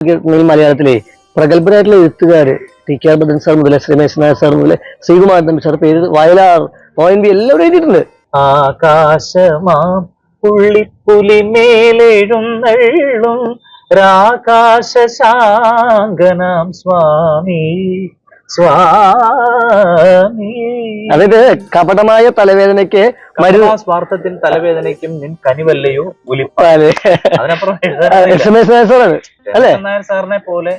മലയാളത്തിലെ പ്രഗത്ഭരായിട്ടുള്ള എഴുത്തുകാര് ടി.കെ.ആർ. ഭദ്രൻ സാർ മുതലേ രമേശ് നായർ സാർ മുതലേ ശ്രീകുമാരൻ തമ്പി സാർ പേര് വയലാർ ONV എല്ലാവരും എഴുതിയിട്ടുണ്ട്. ആകാശമാം പുള്ളിപ്പുലിമേലെഴുന്നള്ളും രാകാശശാങ്കനാം സ്വാമി സ്വാമി. അതായത് കപടമായ തലവേദനയ്ക്ക് സ്വാർത്ഥത്തിൽ തലവേദനയ്ക്കും നിൻ കനിവല്ലയോ ഉലിപ്പാല് അതിനപ്പുറം രമേശ് നായർ സാറാണ് അല്ലേ? നായർ സാറിനെ പോലെ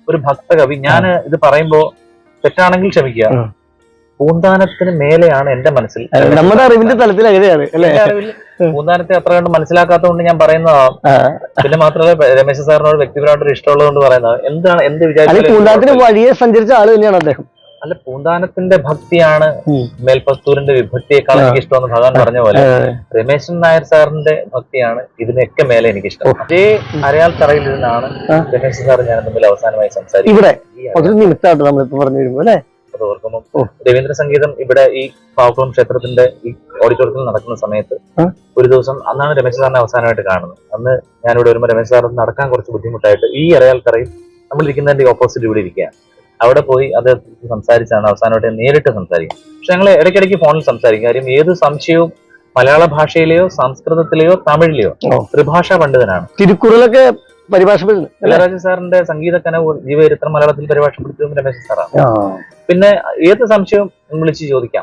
ഒരു ഭക്തകവി. ഞാൻ ഇത് പറയുമ്പോ തെറ്റാണെങ്കിൽ ക്ഷമിക്കുക. പൂന്താനത്തിന് മേലെയാണ് എന്റെ മനസ്സിൽ, നമ്മുടെ അറിവിന്റെ തലത്തിൽ അങ്ങനെയാണ് അല്ലെ? പൂന്താനത്തെ അത്ര കണ്ട് മനസ്സിലാക്കാത്തതുകൊണ്ട് ഞാൻ പറയുന്നതാണ്. പിന്നെ മാത്രമല്ല രമേശ് സാറിനോട് വ്യക്തിപരമായിട്ട് ഇഷ്ടമുള്ളത് കൊണ്ട് പറയുന്നത്. എന്താണ് എന്ത് വിചാരിച്ചാലും പൂന്താനത്തിന് വഴിയെ സഞ്ചരിച്ച ആള് തന്നെയാണ് അദ്ദേഹം. അല്ല, പൂന്താനത്തിന്റെ ഭക്തിയാണ് മേൽപ്പത്തൂരിന്റെ വിഭക്തിയേക്കാൾ എനിക്ക് ഇഷ്ടമെന്ന് ഭഗവാൻ പറഞ്ഞ പോലെ രമേശൻ നായർ സാറിന്റെ ഭക്തിയാണ് ഇതിനൊക്കെ മേലെ എനിക്കിഷ്ടം. അതേ അരയാൽ തറയിൽ നിന്നാണ് രമേശൻ സാർ ഞാൻ തമ്മിൽ അവസാനമായി സംസാരിക്കുന്നത്. അത് ഓർക്കുമ്പോൾ രവീന്ദ്ര സംഗീതം ഇവിടെ ഈ പാവക്കുളം ക്ഷേത്രത്തിന്റെ ഈ ഓഡിറ്റോറിയത്തിൽ നടക്കുന്ന സമയത്ത് ഒരു ദിവസം അന്നാണ് രമേശ് സാറിനെ അവസാനമായിട്ട് കാണുന്നത്. അന്ന് ഞാനിവിടെ വരുമ്പോൾ രമേശ് സാർ നടക്കാൻ കുറച്ച് ബുദ്ധിമുട്ടായിട്ട് ഈ അരയാൽ തറയിൽ നമ്മളിരിക്കുന്നതിന്റെ ഓപ്പോസിറ്റ് ഇവിടെ ഇരിക്കുക. അവിടെ പോയി അത് സംസാരിച്ചാണ് അവസാനമായിട്ട് നേരിട്ട് സംസാരിക്കും. പക്ഷെ ഞങ്ങൾ ഇടയ്ക്കിടയ്ക്ക് ഫോണിൽ സംസാരിക്കും. കാര്യം ഏത് സംശയവും മലയാള ഭാഷയിലെയോ സംസ്കൃതത്തിലെയോ തമിഴിലെയോ ത്രിഭാഷാ പണ്ഡിതനാണ്. തിരുക്കുറളൊക്കെ പരിഭാഷപ്പെടുന്നു. ഇളയരാജ സാറിന്റെ സംഗീത കനവ് ജീവചരിത്രം മലയാളത്തിൽ പരിഭാഷപ്പെടുത്തിയതും രമേശ് സാറാണ്. പിന്നെ ഏത് സംശയവും വിളിച്ച് ചോദിക്കാം.